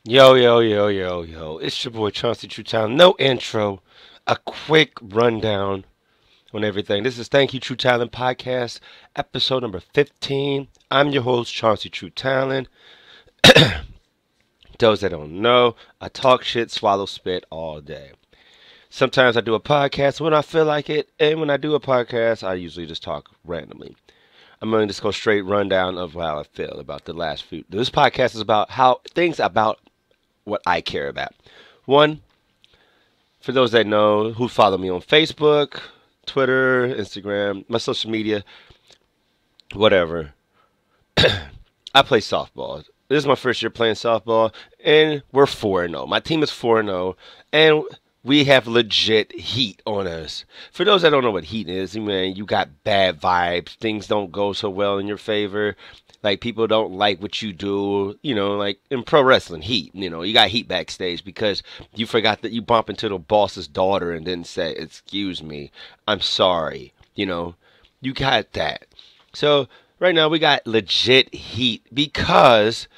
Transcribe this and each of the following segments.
Yo, yo, yo, yo, yo. It's your boy Chauncy TrueTalon. No intro. A quick rundown on everything. This is Thank You True Talent Podcast, episode number 15. I'm your host, Chauncy TrueTalon. Those that don't know, I talk shit, swallow spit all day. Sometimes I do a podcast when I feel like it, and when I do a podcast, I usually just talk randomly. I'm going to just go straight rundown of how I feel about the last few. This podcast is about how things about what I care about. One, for those that know who follow me on Facebook, Twitter, Instagram, my social media, whatever, I play softball. This is my first year playing softball, and we're 4-0. My team is 4-0, and we have legit heat on us. For those that don't know what heat is, man, you got bad vibes. Things don't go so well in your favor. Like, people don't like what you do, like in pro wrestling, heat. You got heat backstage because you forgot that you bump into the boss's daughter and didn't say, "Excuse me, I'm sorry." You got that. So, right now we got legit heat because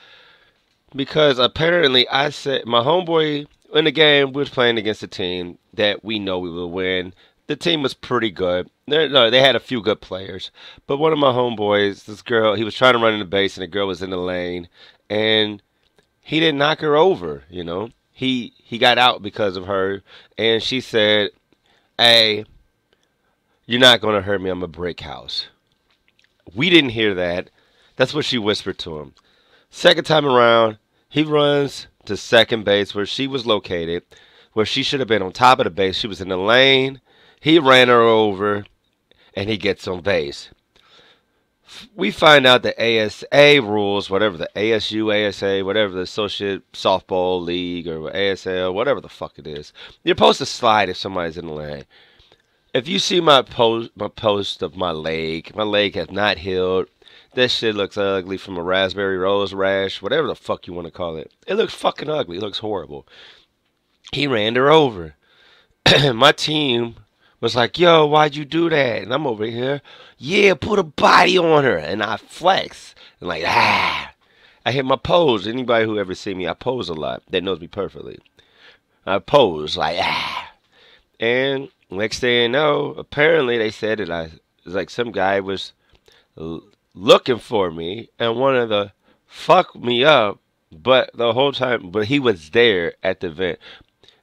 apparently I said my homeboy in the game we was playing against a team that we know we will win. The team was pretty good. No, they had a few good players, but one of my homeboys, this girl, he was trying to run in the base, and the girl was in the lane, and he didn't knock her over. He got out because of her, and she said, "Hey, you're not gonna hurt me. I'm a brick house." We didn't hear that. That's what she whispered to him. Second time around, he runs to second base where she was located, where she should have been on top of the base. She was in the lane. He ran her over, and he gets on base. We find out the ASA rules, whatever the ASU, ASA, whatever the Associate Softball League or ASL, whatever the fuck it is. You're supposed to slide if somebody's in the lane. If you see my post of my leg has not healed. This shit looks ugly from a raspberry rose rash, whatever the fuck you want to call it. It looks fucking ugly. It looks horrible. He ran her over. My team was like, "Yo, why'd you do that?" And I'm over here, "Yeah, put a body on her." And I flex. And like, I hit my pose. Anybody who ever see me, I pose a lot. That knows me perfectly. I pose like, And next thing you know, apparently they said that like some guy was looking for me and wanted to fuck me up, but the whole time, but he was there at the event,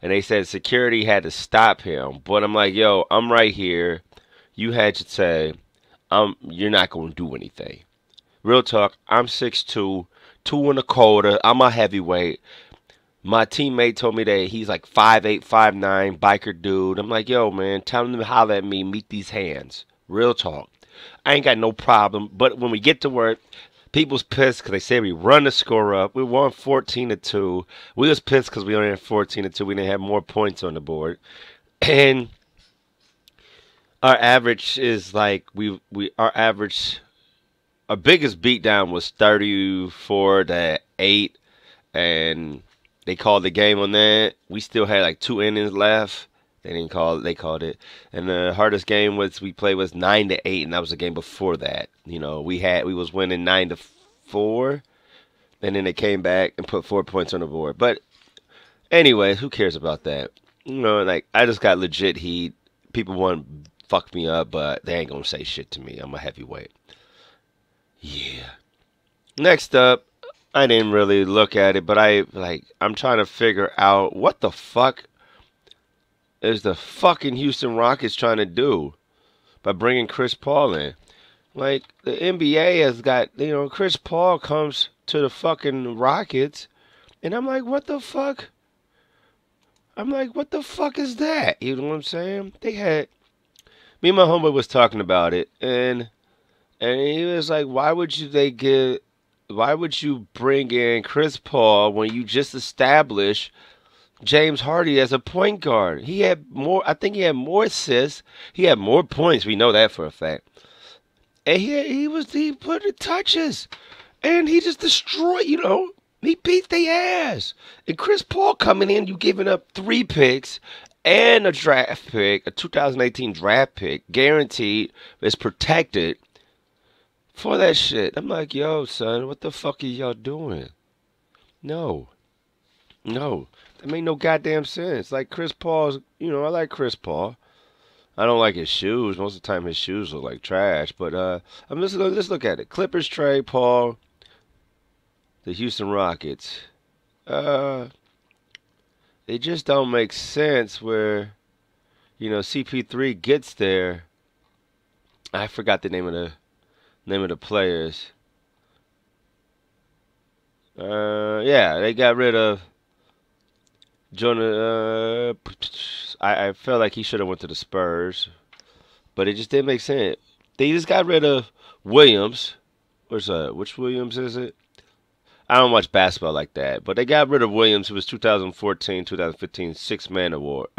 and they said security had to stop him. But I'm like, yo, I'm right here. You had to say, you're not gonna do anything. Real talk. I'm 6'2", 2 1/4. I'm a heavyweight. My teammate told me that he's like 5'8", 5'9", biker dude. I'm like, yo, man, tell him to holler at me, meet these hands. Real talk. I ain't got no problem. But when we get to work, people's pissed because they say we run the score up. We won 14-2. We was pissed because we only had 14-2. We didn't have more points on the board. And our average is like our biggest beatdown was 34-8, and they called the game on that. We still had like 2 innings left. They didn't call it. They called it. And the hardest game we played was 9-8, and that was the game before that. We was winning 9-4, and then they came back and put 4 points on the board. But anyways, who cares about that? Like I just got legit heat. People want to fuck me up, but they ain't gonna say shit to me. I'm a heavyweight. Yeah. Next up, I didn't really look at it, but I'm trying to figure out what the fuck is the fucking Houston Rockets trying to do by bringing Chris Paul in. Like, the NBA has got, Chris Paul comes to the fucking Rockets, and I'm like, what the fuck? I'm like, what the fuck is that? You know what I'm saying? Me and my homeboy was talking about it, and he was like, why would you bring in Chris Paul when you just established James Harden as a point guard? I think he had more assists. He had more points. We know that for a fact. And he put the touches. And he just destroyed, he beat their ass. And Chris Paul coming in, you giving up 3 picks and a draft pick, a 2018 draft pick, guaranteed, is protected for that shit. I'm like, yo, son, what the fuck are y'all doing? No. No, that made no goddamn sense. Like Chris Paul's, I like Chris Paul. I don't like his shoes. Most of the time, his shoes look like trash. But let's look at it. Clippers trade Paul, the Houston Rockets. Uh, they just don't make sense. Where CP3 gets there. I forgot the name of the players. Yeah, they got rid of Jonah. I felt like he should have went to the Spurs, but it just didn't make sense. They just got rid of Williams. Which Williams is it? I don't watch basketball like that, but they got rid of Williams, who was 2014, 2015 six man award,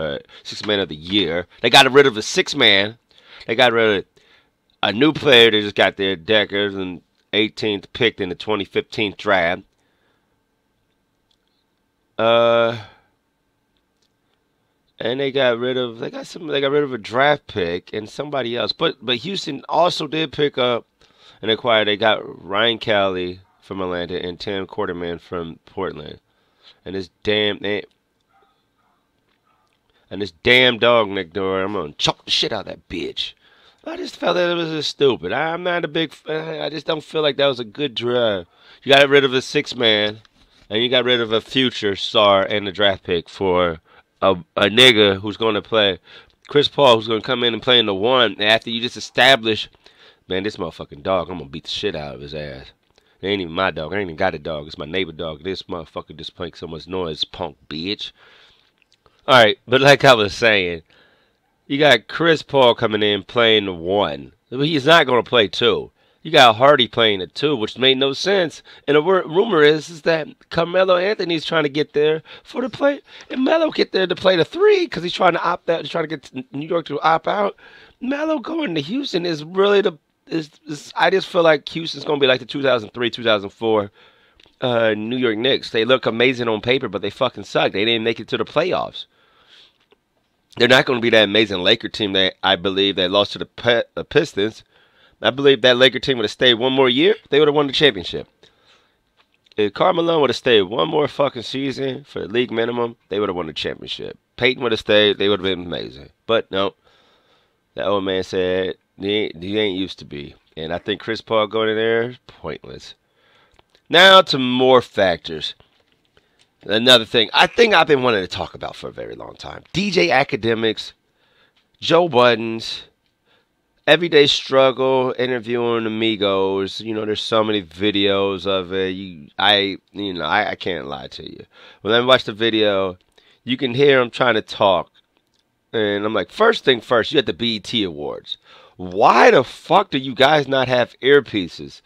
six man of the year. They got rid of a six man. They got rid of a new player. They just got their Deckers and 18th picked in the 2015 draft. Uh, and they got rid of a draft pick and somebody else. But Houston also did pick up and acquire. They got Ryan Kelly from Atlanta and Tim Quarterman from Portland. And this damn dog next door, I'm gonna chop the shit out of that bitch. I just felt that it was just stupid. I'm not a big. I just don't feel like that was a good drive. You got rid of a six man, and you got rid of a future star and a draft pick for a nigga who's going to play Chris Paul, who's going to come in and play in the one after you just establish, man, this motherfucking dog, I'm going to beat the shit out of his ass. It ain't even my dog. I ain't even got a dog. It's my neighbor dog. This motherfucker just making so much noise, punk bitch. All right, but like I was saying, you got Chris Paul coming in playing the one. He's not going to play two. You got Hardy playing the two, which made no sense. And the rumor is that Carmelo Anthony's trying to get there for the play, and Melo get there to play the three because he's trying to opt out. He's trying to get New York to opt out. Melo going to Houston is really I just feel like Houston's going to be like the 2003, 2004 New York Knicks. They look amazing on paper, but they fucking suck. They didn't make it to the playoffs. They're not going to be that amazing Laker team that I believe that lost to the Pistons. I believe that Laker team would have stayed one more year, they would have won the championship. If Carmelo would have stayed one more fucking season for the league minimum, they would have won the championship. Peyton would have stayed, they would have been amazing. But no, that old man said, he ain't used to be. And I think Chris Paul going in there is pointless. Now to more factors. Another thing I think I've been wanting to talk about for a very long time. DJ Academics, Joe Budden's everyday struggle interviewing amigos. There's so many videos of it. I can't lie to you. When I watch the video, you can hear him trying to talk. And I'm like, first thing first, you had the BET Awards. Why the fuck do you guys not have earpieces?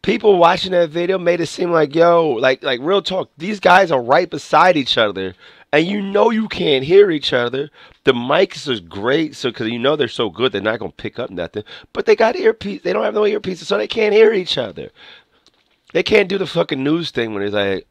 People watching that video made it seem like, yo, like real talk, these guys are right beside each other, and you can't hear each other. The mics is great, so because they're so good, they're not gonna pick up nothing. But they got earpieces. They don't have no earpieces, so they can't hear each other. They can't do the fucking news thing when it's like,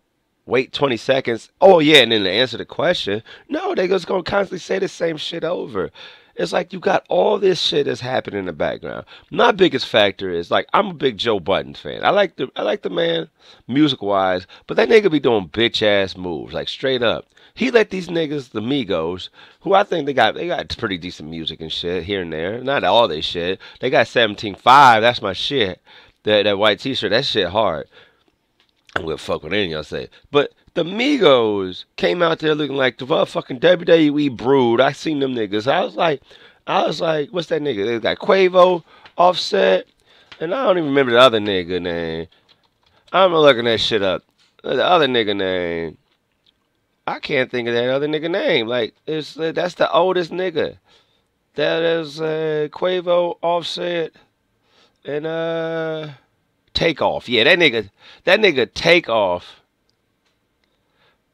wait 20 seconds. Oh yeah, and then to answer the question, no, they just gonna constantly say the same shit over. It's like you got all this shit that's happening in the background. My biggest factor is like I'm a big Joe Budden fan. I like the man music wise, but that nigga be doing bitch ass moves, like straight up. He let these niggas, the Migos, who I think they got pretty decent music and shit here and there. Not all they shit. They got 17.5, that's my shit. That white t-shirt, that shit hard. I'm gonna fuck with anything y'all say. But the Migos came out there looking like the motherfucking WWE Brood. I seen them niggas. I was like, what's that nigga? They got Quavo, Offset, and I don't even remember the other nigga name. I'm looking that shit up. The other nigga name, I can't think of that other nigga name. Like, that's the oldest nigga. That is Quavo, Offset, and Takeoff. Yeah, that nigga Takeoff.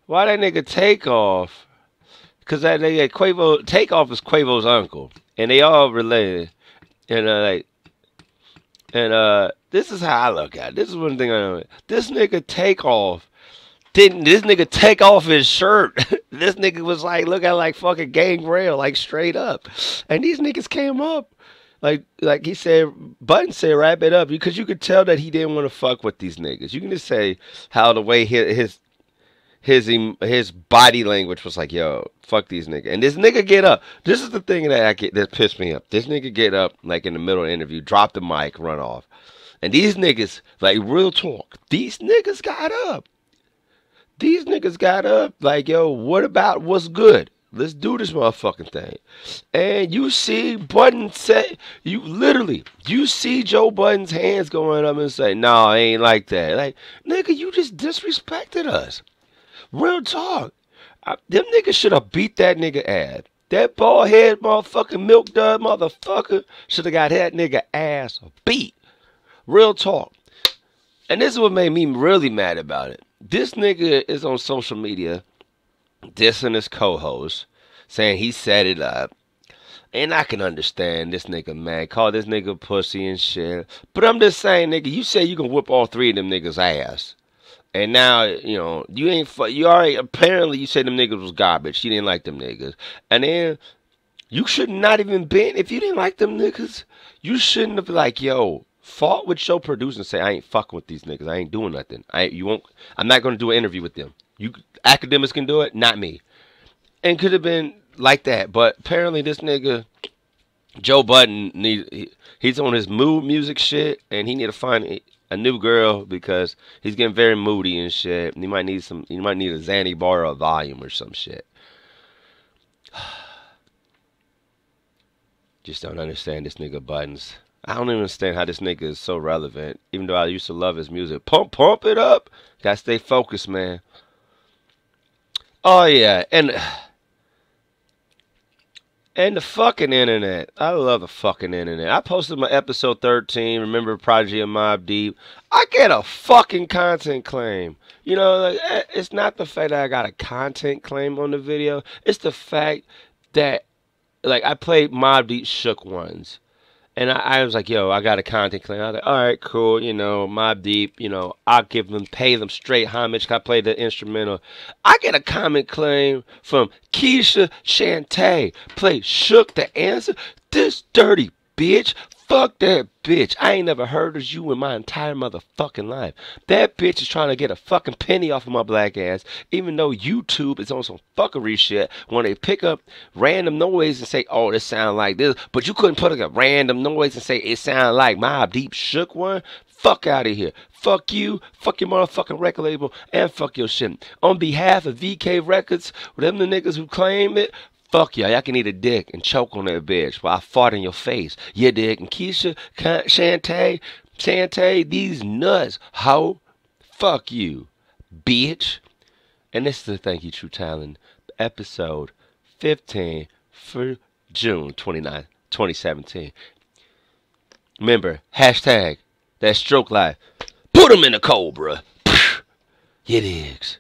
Why that nigga Takeoff? Because that nigga Quavo, Takeoff is Quavo's uncle. And they all related. And this is how I look at it. This is one thing I know. This nigga Takeoff didn't this nigga take off his shirt. This nigga was like looking like fucking Gangrel, like straight up. And these niggas came up. Like he said, Budden said, wrap it up. Because you could tell that he didn't want to fuck with these niggas. You can just say how the way his body language was like, yo, fuck these niggas. And this nigga get up. This is the thing that pissed me up. This nigga get up like in the middle of the interview, drop the mic, run off. And these niggas, like real talk, these niggas got up. These niggas got up like, yo, what about what's good? Let's do this motherfucking thing. And you see Budden say, you see Joe Budden's hands going up and say, no, it ain't like that. Like, nigga, you just disrespected us. Real talk. Them niggas should have beat that nigga ass. That bald head motherfucking milk dud motherfucker should have got that nigga ass beat. Real talk. And this is what made me really mad about it. This nigga is on social media dissing his co-host, saying he set it up. And I can understand this nigga, man. Call this nigga pussy and shit. But I'm just saying, nigga, you say you can whip all three of them niggas' ass. And now, you know, you already, apparently you said them niggas was garbage. You didn't like them niggas. And then, you should not even been, if you didn't like them niggas, you shouldn't have been like, yo, fought with your producer and say, I ain't fucking with these niggas. I ain't doing nothing. I'm not going to do an interview with them. Academics can do it, not me. And could have been like that. But apparently this nigga, Joe Budden, he's on his mood music shit, and he need to find a new girl because he's getting very moody and shit. And he might need a Xanny bar or a volume or some shit. Just don't understand this nigga Buttons. I don't even understand how this nigga is so relevant. Even though I used to love his music. Pump it up. Gotta stay focused, man. Oh yeah, and the fucking internet. I love the fucking internet. I posted my episode 13, remember Prodigy of Mobb Deep. I get a fucking content claim. You know, like, it's not the fact that I got a content claim on the video. It's the fact that, like, I played Mobb Deep Shook Ones. And I was like, yo, I got a content claim. I was like, all right, cool, you know, Mobb Deep, you know, I'll pay them straight homage. I played the instrumental. I get a comment claim from Keisha Shantae. Play Shook the Answer. This dirty bitch. Fuck that bitch. I ain't never heard of you in my entire motherfucking life. That bitch is trying to get a fucking penny off of my black ass, even though YouTube is on some fuckery shit when they pick up random noise and say, oh, this sound like this, but you couldn't put a random noise and say it sound like Mobb Deep Shook One. Fuck out of here. Fuck you. Fuck your motherfucking record label. And fuck your shit. On behalf of VK Records, them the niggas who claim it, fuck y'all. Y'all can eat a dick and choke on that bitch while I fart in your face. You dig? And Keisha, Shantae, these nuts, hoe. Fuck you, bitch. And this is the Thank You True Talon, episode 15 for June 29th, 2017. Remember, hashtag that stroke life. Put 'em in a cobra. You digs.